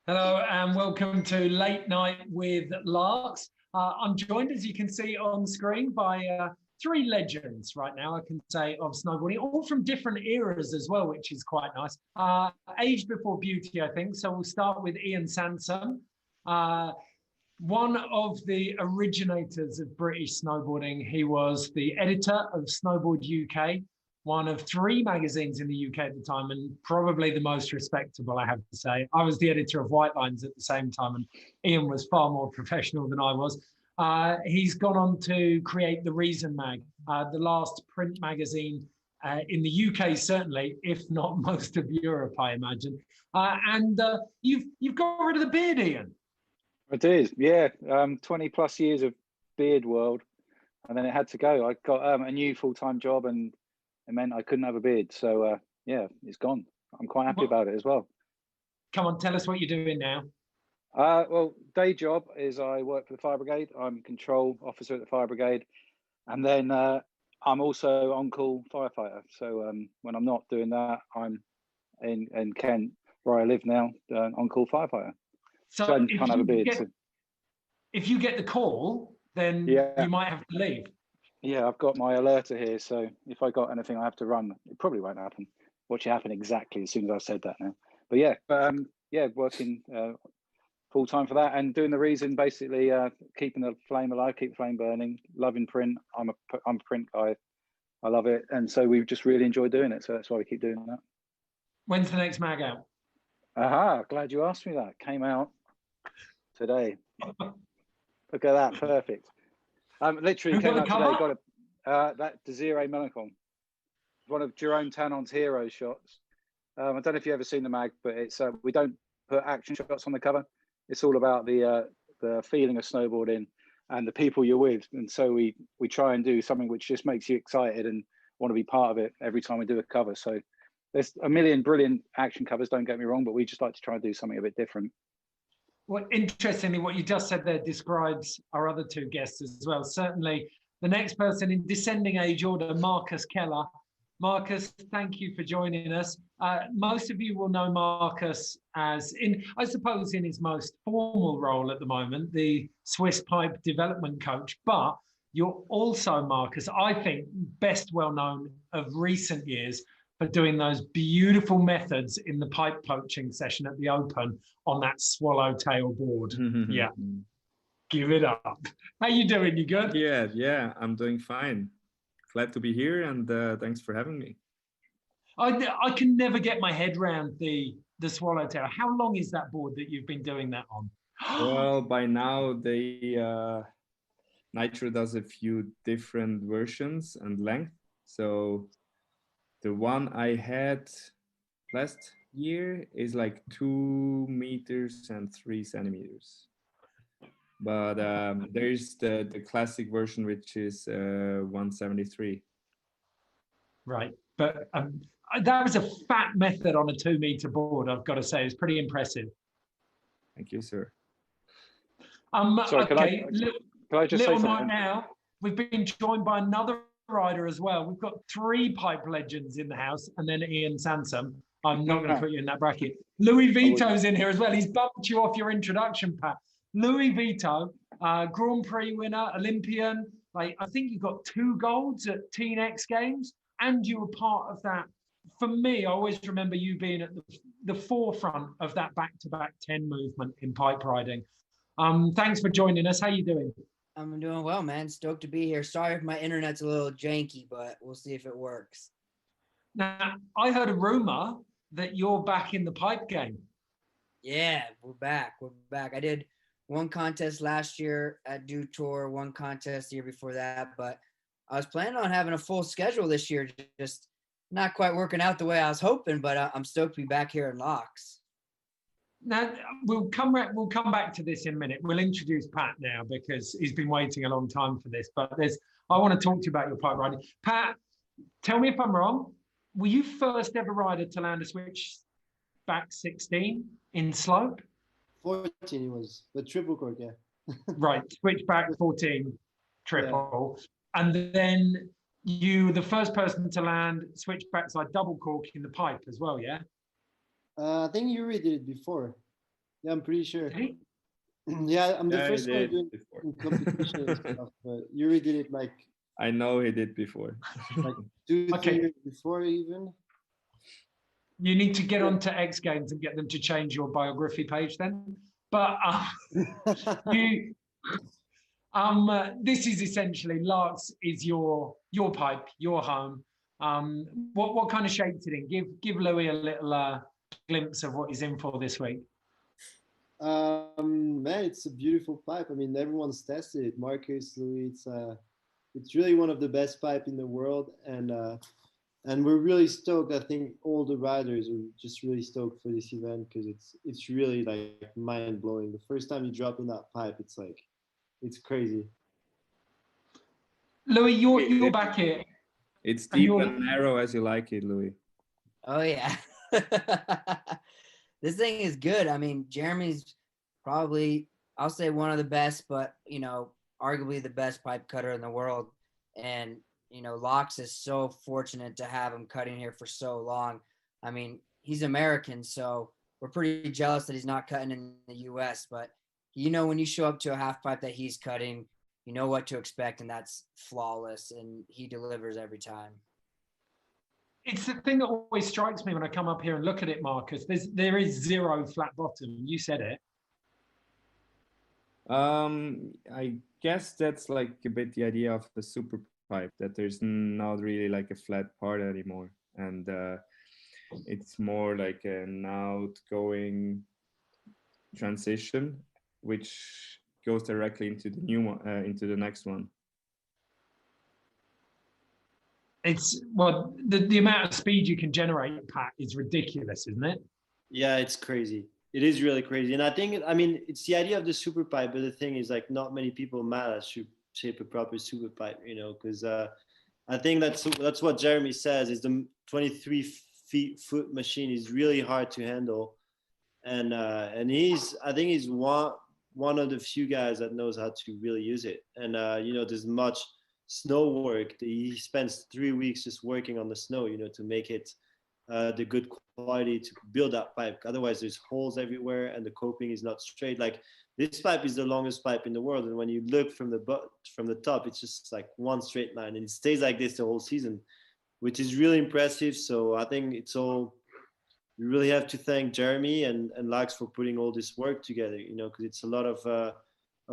Hello and welcome to Late Night with LAAX. I'm joined, as you can see on screen, by three legends right now, I can say, of snowboarding, all from different eras as well, which is quite nice. Age before beauty, I think. So we'll start with Ian Sansom, one of the originators of British snowboarding. He was the editor of Snowboard UK, one of three magazines in the UK at the time, and probably the most respectable, I have to say. I was the editor of White Lines at the same time, and Ian was far more professional than I was. He's gone on to create The Reason Mag, the last print magazine in the UK, certainly, if not most of Europe, I imagine. And you've got rid of the beard, Ian. I did, yeah. 20 plus years of beard world, and then it had to go. I got a new full-time job, and it meant I couldn't have a beard. So yeah, it's gone. I'm quite happy about it as well. Come on, tell us what you're doing now. Well, day job is I work for the fire brigade. I'm control officer at the fire brigade, and then I'm also on-call firefighter. So when I'm not doing that, I'm in Kent, where I live now, on-call firefighter. So I can't have a beard. If you get the call, then you might have to leave. Yeah, I've got my alerter here, so if I got anything I have to run, it probably won't happen. Watch it happen exactly as soon as I've said that now. But yeah, working full time for that and doing The Reason, basically keeping the flame alive, keep the flame burning, loving print. I'm a print guy. I love it, and so we just really enjoy doing it. So that's why we keep doing that. When's the next mag out? Aha! Glad you asked me that. Came out today. Look at that, perfect. Literally came out today. Got it. That Desiree Melanchon, one of Jerome Tannon's hero shots. I don't know if you've ever seen the mag, but it's we don't put action shots on the cover. It's all about the feeling of snowboarding and the people you're with, and so we try and do something which just makes you excited and want to be part of it every time we do a cover. So there's a million brilliant action covers, don't get me wrong, but we just like to try and do something a bit different. Well, interestingly, what you just said there describes our other two guests as well. Certainly, the next person in descending age order, Marcus Keller. Marcus, thank you for joining us. Most of you will know Marcus as, I suppose, in his most formal role at the moment, the Swiss pipe development coach. But you're also, Marcus, I think, best well known of recent years for doing those beautiful methods in the pipe poaching session at the Open on that swallowtail board. Yeah, give it up. How you doing? You good? Yeah, I'm doing fine. Glad to be here, and thanks for having me. I can never get my head around the swallowtail. How long is that board that you've been doing that on? Well, by now Nitro does a few different versions and length. So the one I had last year is like 2 meters and 3 centimeters. But there's the classic version, which is 173. Right, but that was a fat method on a 2 meter board, I've got to say. It's pretty impressive. Thank you, sir. Sorry, okay, can I just say something? Right now, we've been joined by another rider as well. We've got 3 pipe legends in the house, and then Ian Sansom. I'm not going to put you in that bracket. Louis Vito's in here as well. He's bumped you off your introduction, Pat. Louis Vito, Grand Prix winner, Olympian. Like, I think you got 2 golds at Teen X Games, and you were part of that. For me, I always remember you being at the forefront of that back-to-back 10 movement in pipe riding. Thanks for joining us. How you doing? I'm doing well, man. Stoked to be here. Sorry if my internet's a little janky, but we'll see if it works. Now, I heard a rumor that you're back in the pipe game. Yeah, we're back. We're back. I did 1 contest last year at Dew Tour, 1 contest the year before that, but I was planning on having a full schedule this year, just not quite working out the way I was hoping, but I'm stoked to be back here in LAAX. Now, we'll come back to this in a minute. We'll introduce Pat now because he's been waiting a long time for this, but I want to talk to you about your pipe riding. Pat, tell me if I'm wrong. Were you first ever rider to land a switchback 16 in slope? 14 it was, the triple cork, yeah. Right, switchback 14 triple. Yeah. And then You the first person to land switch backside double cork in the pipe as well, yeah? I think Yuri did it before. Yeah, I'm pretty sure. Did he? Yeah, I'm the Yeah, he first one did doing before. in competition and stuff, but Yuri did it like I know he did before. like 2, 3 Okay. years before even. You need to get onto X Games and get them to change your biography page then. But you, this is essentially LAAX is your pipe, your home. What kind of shape's it in? Give Louis a little glimpse of what he's in for this week. Man, it's a beautiful pipe. I mean, everyone's tested it. Marcus, Louis, it's really one of the best pipe in the world, and we're really stoked. I think all the riders are just really stoked for this event because it's really like mind blowing. The first time you drop in that pipe, it's crazy. Louis, you're back here. It's deep and narrow as you like it, Louis. Oh yeah. This thing is good. I mean, Jeremy's probably, I'll say one of the best, but you know, arguably the best pipe cutter in the world. And you know, LAAX is so fortunate to have him cutting here for so long. I mean, he's American, so we're pretty jealous that he's not cutting in the US, but you know, when you show up to a half pipe that he's cutting, you know what to expect, and that's flawless, and he delivers every time. It's the thing that always strikes me when I come up here and look at it, Marcus. There is zero flat bottom. You said it. I guess that's like a bit the idea of the super pipe, that there's not really like a flat part anymore, and it's more like an outgoing transition, which goes directly into the new one, into the next one. It's well, the amount of speed you can generate, Pat, is ridiculous, isn't it? Yeah, it's crazy. It is really crazy, and I mean, it's the idea of the super pipe, but the thing is, like, not many people manage to shape a proper super pipe, you know, because I think that's what Jeremy says is the 23-foot machine is really hard to handle, and I think he's one of the few guys that knows how to really use it, and you know, there's much snow work. He spends 3 weeks just working on the snow, you know, to make it the good quality to build that pipe. Otherwise, there's holes everywhere and the coping is not straight. Like, this pipe is the longest pipe in the world, and when you look from the top, it's just like one straight line, and it stays like this the whole season, which is really impressive. So I think we really have to thank Jeremy and LAAX for putting all this work together, you know, because it's a lot of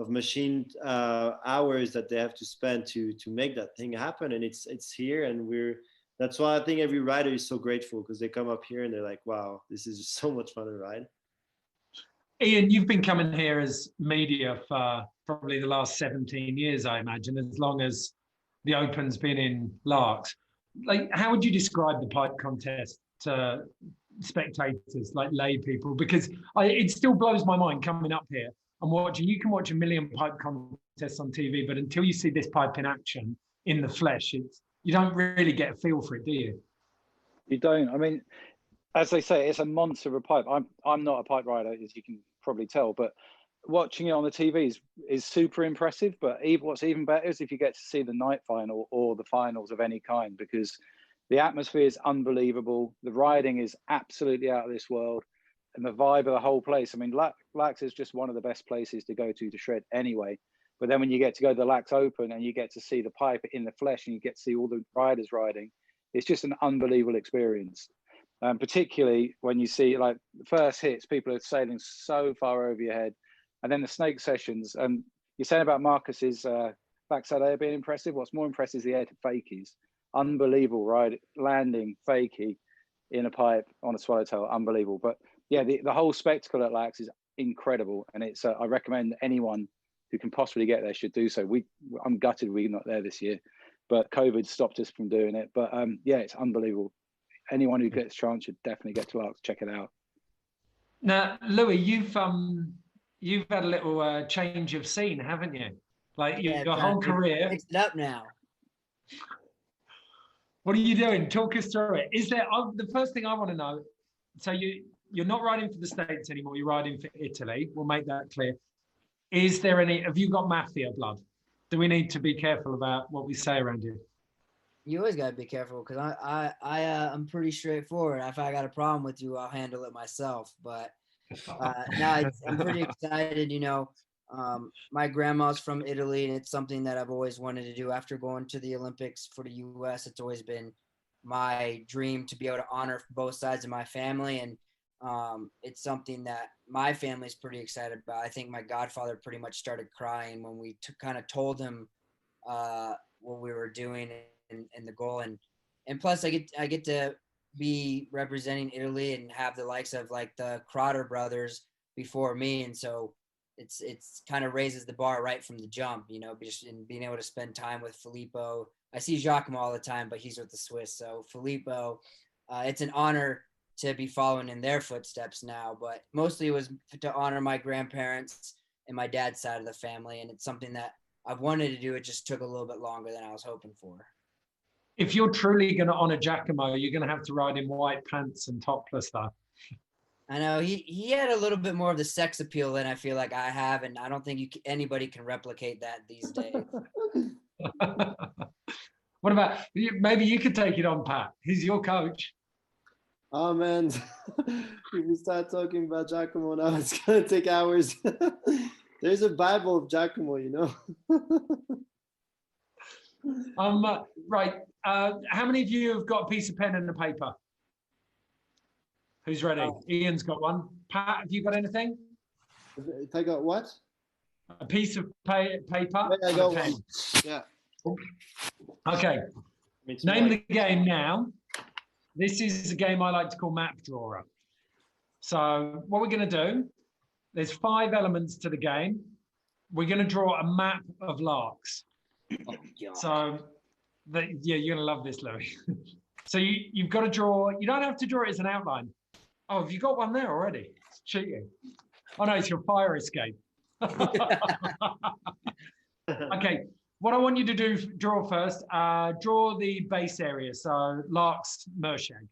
machine hours that they have to spend to make that thing happen, and it's here, and that's why I think every rider is so grateful, because they come up here and they're like, wow, this is just so much fun to ride. Ian, you've been coming here as media for probably the last 17 years, I imagine, as long as the Open's been in LAAX. Like, how would you describe the pipe contest to spectators, like lay people? Because it still blows my mind coming up here and watching. You can watch a million pipe contests on TV, but until you see this pipe in action in the flesh, you don't really get a feel for it, do you? You don't. I mean, as they say, it's a monster of a pipe. I'm not a pipe rider, as you can probably tell, but watching it on the TV is super impressive. But what's even better is if you get to see the night final or the finals of any kind, because the atmosphere is unbelievable. The riding is absolutely out of this world, and the vibe of the whole place. I mean, LAAX is just one of the best places to go to shred anyway. But then when you get to go to the LAAX Open and you get to see the pipe in the flesh and you get to see all the riders riding, it's just an unbelievable experience. Particularly when you see, like, the first hits, people are sailing so far over your head. And then the snake sessions. And you're saying about Marcus's backside air being impressive. What's more impressive is the air to fakies. Unbelievable ride, landing fakie in a pipe on a swallowtail. Unbelievable. But yeah, the whole spectacle at LAAX is incredible. And it's I recommend anyone who can possibly get there should do so. I'm gutted we're not there this year, but COVID stopped us from doing it. But yeah, it's unbelievable. Anyone who gets a chance should definitely get to LAAX, check it out. Now, Louis, you've had a little change of scene, haven't you? Like, your whole career. Mix it up now. What are you doing? Talk us through it. Is there the first thing I want to know? So you're not riding for the States anymore. You're riding for Italy. We'll make that clear. Have you got mafia blood? Do we need to be careful about what we say around here? You always gotta be careful because I'm pretty straightforward. If I got a problem with you, I'll handle it myself. But no, I'm pretty excited. My grandma's from Italy, and it's something that I've always wanted to do. After going to the Olympics for the U.S., it's always been my dream to be able to honor both sides of my family, and it's something that my family's pretty excited about. I think my godfather pretty much started crying when we kind of told him what we were doing and the goal, and plus I get to be representing Italy and have the likes of like the Crotter brothers before me, and so it's kind of raises the bar right from the jump, just in being able to spend time with Filippo. I see Giacomo all the time, but he's with the Swiss. So Filippo, it's an honor to be following in their footsteps now, but mostly it was to honor my grandparents and my dad's side of the family. And it's something that I've wanted to do. It just took a little bit longer than I was hoping for. If you're truly going to honor Giacomo, you're going to have to ride in white pants and topless though. I know he had a little bit more of the sex appeal than I feel like I have, and I don't think anybody can replicate that these days. What about maybe you could take it on, Pat? He's your coach. Oh man, if we start talking about Giacomo now, it's gonna take hours. There's a Bible of Giacomo, Right. How many of you have got a piece of pen and a paper? Who's ready? Ian's got one. Pat, have you got anything? If I got what? A piece of paper. Yeah, I got one. Yeah. Okay. Name the game now. This is a game I like to call Map Drawer. So what we're going to do, there's 5 elements to the game. We're going to draw a map of LAAX. Oh, so, yeah, you're going to love this, Louis. So you've got to draw, you don't have to draw it as an outline. Oh, have you got one there already? It's cheating. Oh, no, it's your fire escape. Okay, what I want you to do, draw first, draw the base area. So LAAX Mershag.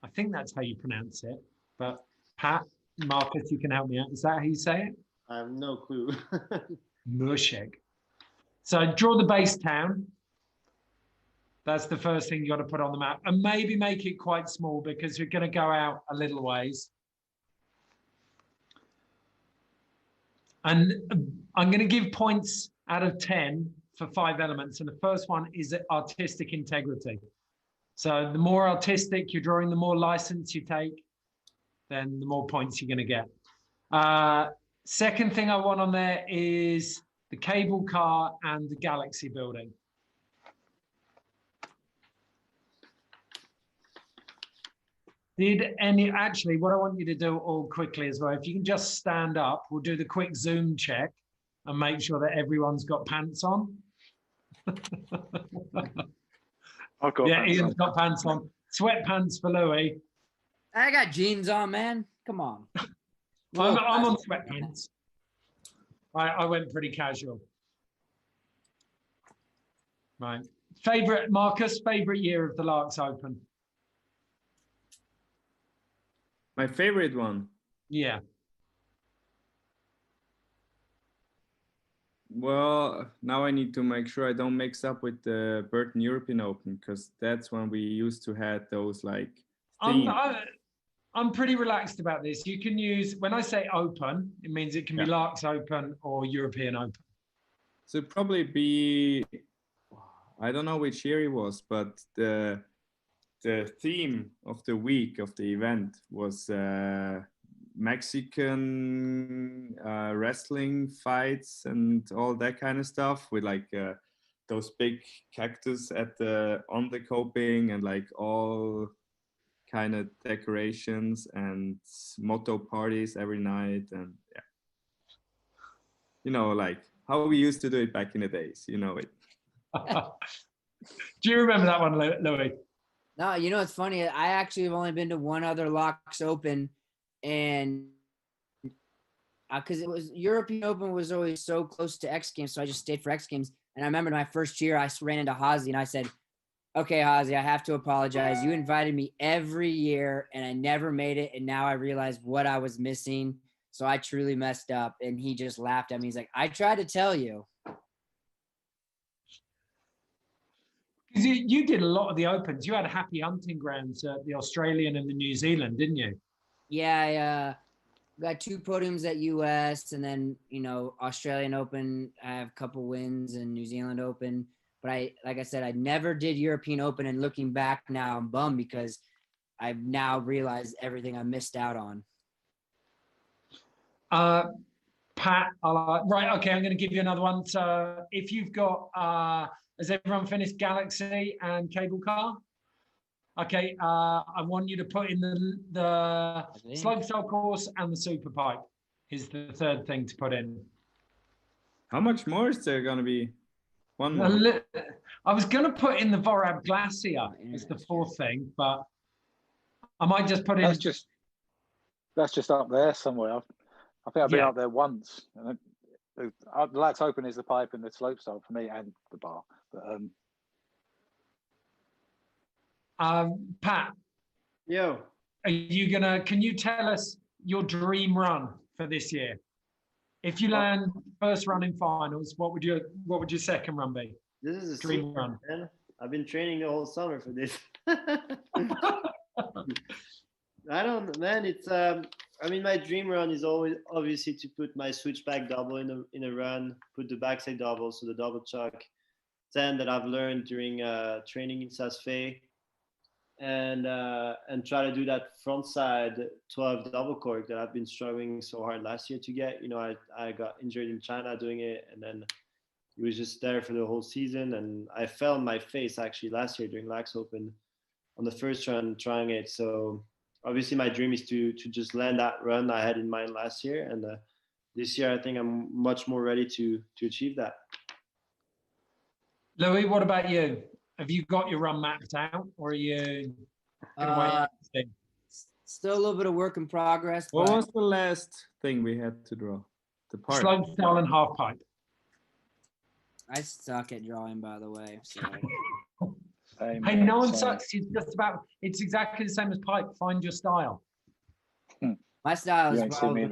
I think that's how you pronounce it. But Pat, Marcus, you can help me out. Is that how you say it? I have no clue. Mershag. So draw the base town. That's the first thing you got to put on the map, and maybe make it quite small because you're going to go out a little ways. And I'm going to give points out of 10 for 5 elements. And the first one is artistic integrity. So the more artistic you're drawing, the more license you take, then the more points you're going to get. Second thing I want on there is the cable car and the galaxy building. Actually, what I want you to do all quickly as well, if you can just stand up, we'll do the quick Zoom check and make sure that everyone's got pants on. I've got yeah, Ian's got pants on. Sweatpants for Louis. I got jeans on, man. Come on. I'm on sweatpants. I went pretty casual. Right. Marcus, favorite year of the LAAX Open? My favorite one? Yeah. Well, now I need to make sure I don't mix up with the Burton European Open, because that's when we used to have those like I'm pretty relaxed about this. You can use, when I say open, it means it can be LAAX Open or European Open. So it'd probably be, I don't know which year it was, but the theme of the week of the event was Mexican wrestling fights and all that kind of stuff, with like those big cactus on the coping, and like all kind of decorations and motto parties every night, and like how we used to do it back in the days, it. Do you remember that one, Louis? No, it's funny. I actually have only been to one other LAAX Open, and because it was European Open was always so close to X Games, so I just stayed for X Games. And I remember my first year, I ran into Hazy, and I said, "Okay, Hazy, I have to apologize. You invited me every year, and I never made it, and now I realize what I was missing. So I truly messed up." And he just laughed at me. He's like, "I tried to tell you." Because you did a lot of the Opens. You had happy hunting grounds at the Australian and the New Zealand, didn't you? Yeah, I got 2 podiums at US, and then, you know, Australian Open, I have a couple wins, and New Zealand Open. But like I said, I never did European Open, and looking back now, I'm bummed because I've now realized everything I missed out on. Pat, right, okay, I'm going to give you another one. So if you've got, has everyone finished Galaxy and cable car? Okay, I want you to put in the slopestyle course and the super pipe is the third thing to put in. How much more is there going to be? One more. I was going to put in the Vorab Glacier as the fourth thing, but I might just put in. That's just up there somewhere. I think I've been up there once. The LAAX Open is the pipe and the slopestyle for me, and the bar. But, Pat. Yo. Are you gonna? Can you tell us your dream run for this year? If you land first run in finals, what would your second run be? This is a dream run. Man. I've been training the whole summer for this. I don't, man. It's I mean, my dream run is always obviously to put my switchback double in a run, put the backside double, so the double chuck 10 that I've learned during training in Saas-Fee, and try to do that front side 12 double cork that I've been struggling so hard last year to get. You know, I got injured in China doing it, and then it was just there for the whole season, and I fell on my face actually last year during LAAX Open on the first run trying it. So obviously my dream is to just land that run I had in mind last year, and this year I think I'm much more ready to achieve that. Louis, what about you? Have you got your run mapped out, or are you gonna wait? Still a little bit of work in progress. What was the last thing we had to draw? The part. Slopestyle and half pipe. I suck at drawing, by the way. So. Hey, no one sucks. It's exactly the same as pipe. Find your style. My style is probably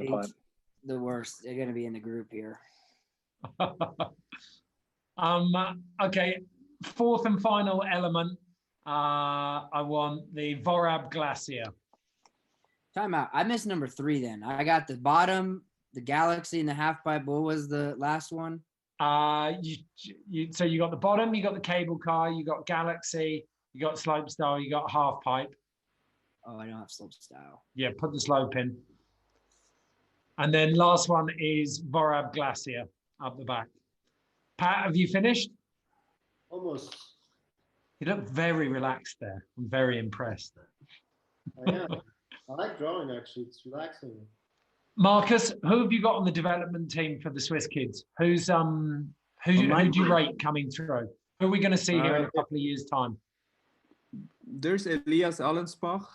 the worst. They're going to be in the group here. Okay, fourth and final element. I want the Vorab Glacier. Time out. I missed number 3 then. I got the bottom, the Galaxy, and the half pipe. What was the last one? So you got the bottom, you got the cable car, you got Galaxy, you got slopestyle, you got half pipe. Oh, I don't have slopestyle. Yeah, put the slope in. And then last one is Vorab Glacier up the back. Pat, have you finished? Almost. You look very relaxed there. I'm very impressed. I am. I like drawing actually. It's relaxing. Marcus, who have you got on the development team for the Swiss kids? Who do you rate coming through? Who are we going to see here in a couple of years' time? There's Elias Allensbach,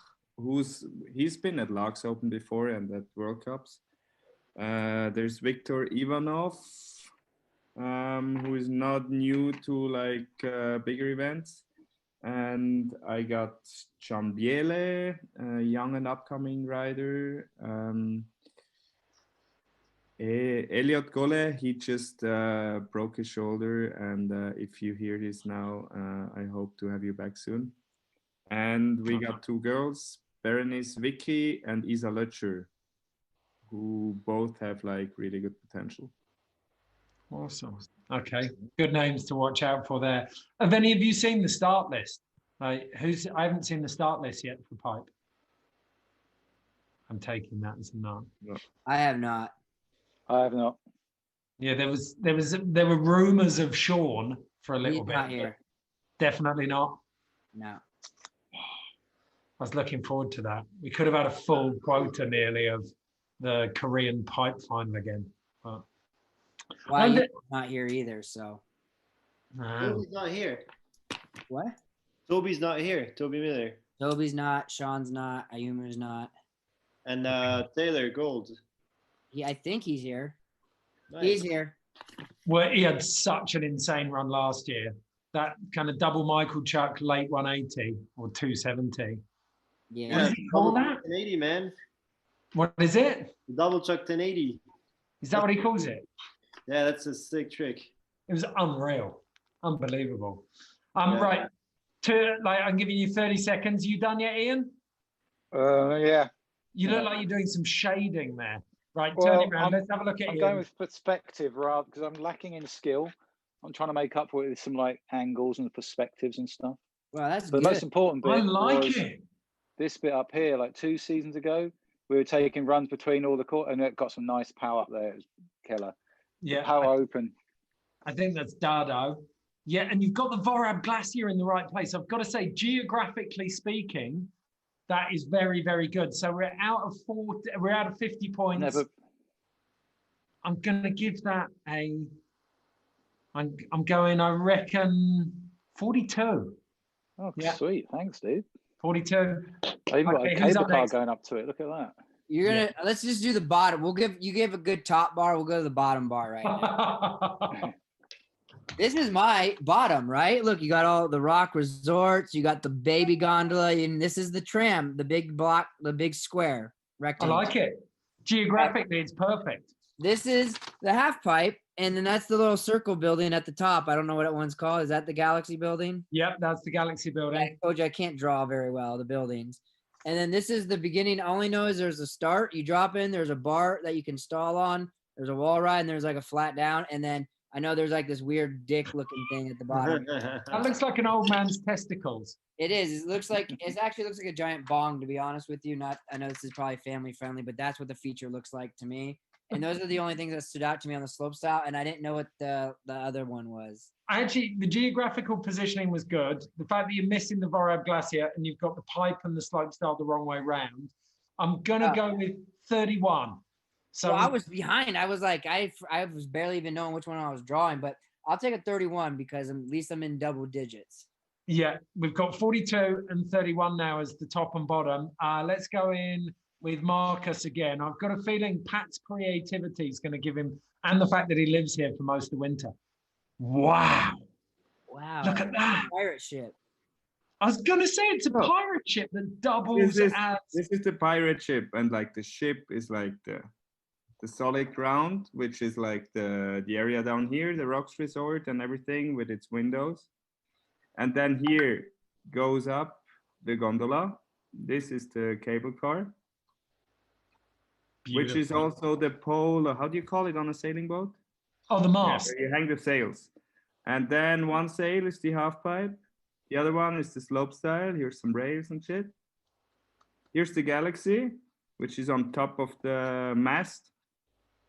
he's been at LAAX Open before and at World Cups. There's Viktor Ivanov, who is not new to like bigger events. And I got Can Biele, a young and upcoming rider. Elliot Gole, he just broke his shoulder, and if you hear this now, I hope to have you back soon. And we got 2 girls, Berenice Vicky and Isa Lötscher, who both have like really good potential. Awesome. Okay, good names to watch out for there. Have any of you seen the start list? I haven't seen the start list yet for pipe. I'm taking that as a no. I have not. I have not. Yeah, there were rumors of Sean for a little bit. Not here. Definitely not. No. I was looking forward to that. We could have had a full quota nearly of the Korean pipe final again. But well, you're not here either, so. Toby's not here. What? Toby's not here. Toby Miller. Toby's not. Sean's not. Ayuma's not. And Taylor Gold. Yeah, I think he's here. Nice. He's here. Well, he had such an insane run last year. That kind of double Michael Chuck late 180 or 270. Yeah. What does he call that? 1080, man. What is it? Double Chuck 1080. Is that what he calls it? Yeah, that's a sick trick. It was unreal. Unbelievable. Yeah. Right. I'm giving you 30 seconds. You done yet, Ian? Yeah. You look like you're doing some shading there. Right, Well, turn it around. Let's have a look at I'm Ian. going with perspective rather because I'm lacking in skill. I'm trying to make up for it with some like angles and perspectives and stuff. Well, that's But good. the most important bit I like was it. this bit up here. Like 2 seasons ago, we were taking runs between all the court, and it got some nice power up there. It was killer. Yeah, The power open. I think that's Dado. Yeah, and you've got the Vorab Glacier in the right place. I've got to say, geographically speaking, that is very, very good. So we're out of 40. We're out of 50 points. Never. I'm going to give that a. I'm going. I reckon 42. Oh, Yeah. sweet. Thanks, dude. 42. I even got Okay, a who's cable up car next? going up to it. Look at that. You're gonna let's just do the bottom. You gave a good top bar. We'll go to the bottom bar right now. This is my bottom, right? Look, you got all the rock resorts. You got the baby gondola, and this is the tram, the big block, the big square I rectangle. like it. Geographically, it's perfect. This is the half pipe, and then that's the little circle building at the top. I don't know what that one's called. Is that the Galaxy building? Yep, that's the Galaxy I building. told you I can't draw very well, the buildings. And then this is the beginning. All I know is there's a start. You drop in, there's a bar that you can stall on. There's a wall ride, and there's like a flat down. And then I know there's like this weird dick looking thing at the bottom. That looks like an old man's testicles. It is. It actually looks like a giant bong, to be honest with you. I know this is probably family friendly, but that's what the feature looks like to me. And those are the only things that stood out to me on the slope style. And I didn't know what the other one was. Actually, the geographical positioning was good. The fact that you're missing the Vorab Glacier and you've got the pipe and the slope style the wrong way round. I'm gonna go with 31. So I was behind. I was like, I was barely even knowing which one I was drawing, but I'll take a 31 because at least I'm in double digits. Yeah, we've got 42 and 31 now as the top and bottom. Let's go in with Marcus again. I've got a feeling Pat's creativity is going to give him, and the fact that he lives here for most of the winter. Wow. Wow. Look at that. Pirate ship. I was going to say it's a pirate ship that doubles as... This is the pirate ship, and like the ship is like the solid ground, which is like the area down here, the Rocks Resort and everything with its windows. And then here goes up the gondola. This is the cable car. Beautiful. Which is also the pole. How do you call it on a sailing boat? Oh, the mast. Yeah, where you hang the sails. And then one sail is the half pipe. The other one is the slope style. Here's some rails and shit. Here's the Galaxy, which is on top of the mast,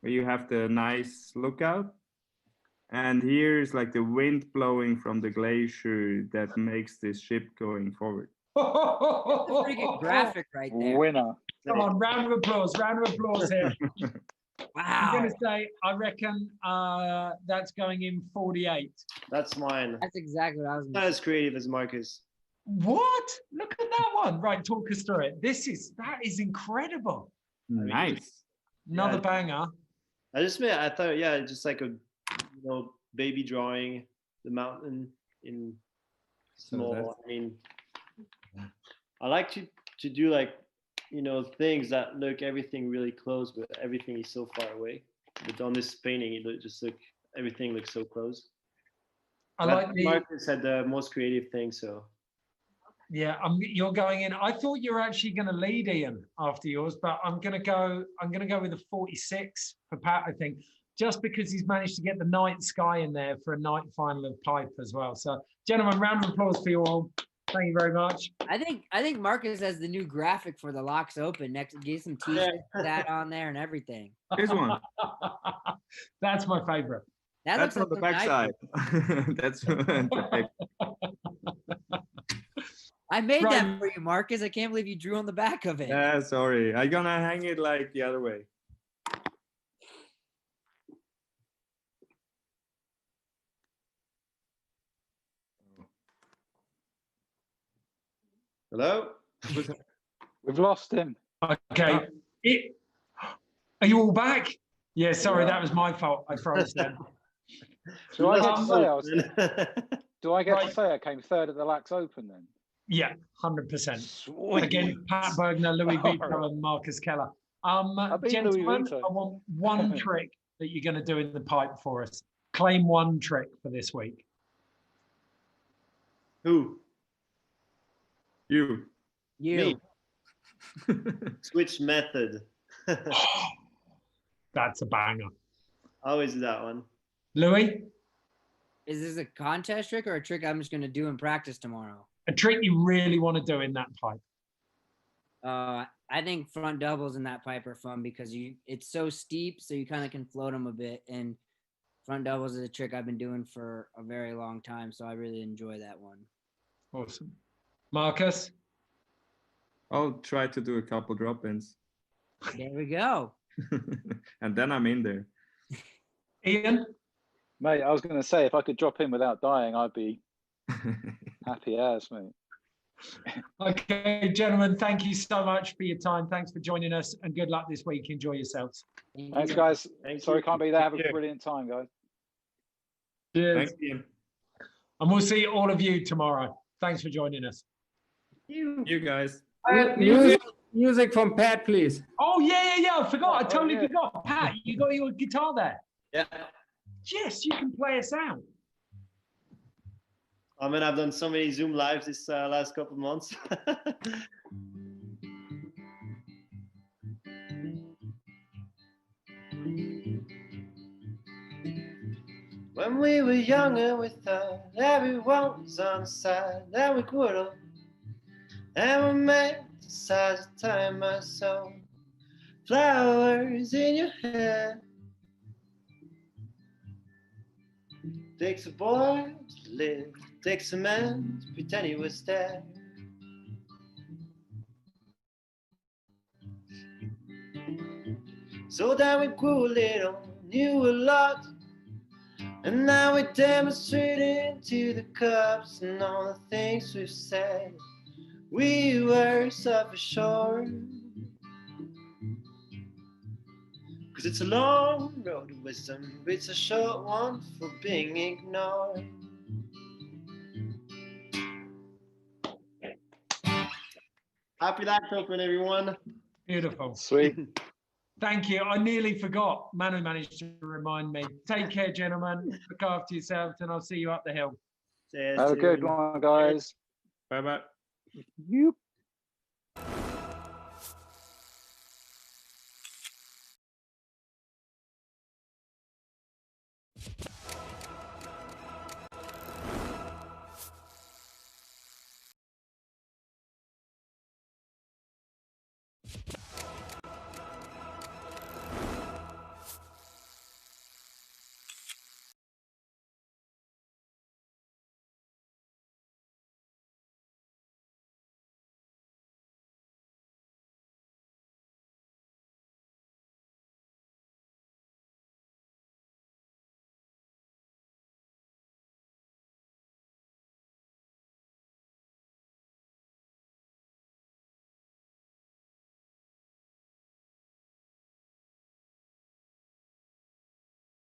where you have the nice lookout. And here's like the wind blowing from the glacier that makes this ship going forward. That's a pretty good graphic right there. Winner. Come on, round of applause here. Wow. I'm going to say, I reckon that's going in 48. That's mine. That's exactly what I was going to Not as creative as Marcus. What? Look at that one. Right, talk us through it. That is incredible. Nice. Another banger. I thought, yeah, just like a baby drawing the mountain in small. I mean, I like to do like, things that look everything really close, but everything is so far away. But on this painting, everything looks so close. Marcus had the most creative thing, so. Yeah, you're going in. I thought you were actually going to lead, Ian, after yours, but I'm going to go with a 46 for Pat, I think, just because he's managed to get the night sky in there for a night final of pipe as well. So, gentlemen, round of applause for you all. Thank you very much. I think Marcus has the new graphic for the LAAX Open next. Get some t-shirts that on there and everything. Here's one. That's my favorite. That's on the back side. That's I made that for you, Marcus. I can't believe you drew on the back of it. Yeah, sorry. I'm gonna hang it like the other way. Hello? We've lost him. Okay. Are you all back? Yeah, sorry, that was my fault. I froze then. Do I get to say I came third at the LAAX Open then? Yeah, 100%. Again, Pat Burgener, Louis Vito, and Marcus Keller. Gentlemen, I want one trick that you're going to do in the pipe for us. Claim one trick for this week. Who? You. You. Me. Switch method. That's a banger. Always do that one. Louis, Is this a contest trick or a trick I'm just going to do in practice tomorrow? a trick you really want to do in that pipe. I think front doubles in that pipe are fun because it's so steep, so you kind of can float them a bit. And front doubles is a trick I've been doing for a very long time, so I really enjoy that one. Awesome. Marcus? I'll try to do a couple drop-ins. There we go. And then I'm in there. Ian? Mate, I was going to say, if I could drop in without dying, I'd be happy as, mate. Okay, gentlemen, thank you so much for your time. Thanks for joining us and good luck this week. Enjoy yourselves. Thanks, guys. Sorry, you. can't be there. Have a Thank you. brilliant time, guys. Cheers. Thanks, Ian. And we'll see all of you tomorrow. Thanks for joining us. You guys. Music from Pat, please. Oh, yeah. I forgot. I totally yeah. forgot. Pat, you got your guitar there. Yeah. Yes, you can play us out. I mean, I've done so many Zoom lives this last couple of months. When we were younger, we thought everyone was on the side. Then we grew up and we made the size of time I saw flowers in your hair. Takes a boy to live, takes a man to pretend he was there. So then we grew a little, knew a lot, and now we demonstrate into the cups and all the things we've said. We were self-assured, 'cause it's a long road to wisdom, but it's a short one for being ignored. Happy LAAX Open, everyone. Beautiful. Sweet. Thank you. I nearly forgot. Manu managed to remind me. Take care, gentlemen. Look after yourselves, and I'll see you up the hill. Cheers, Have a good dude. one, guys. Bye-bye. You.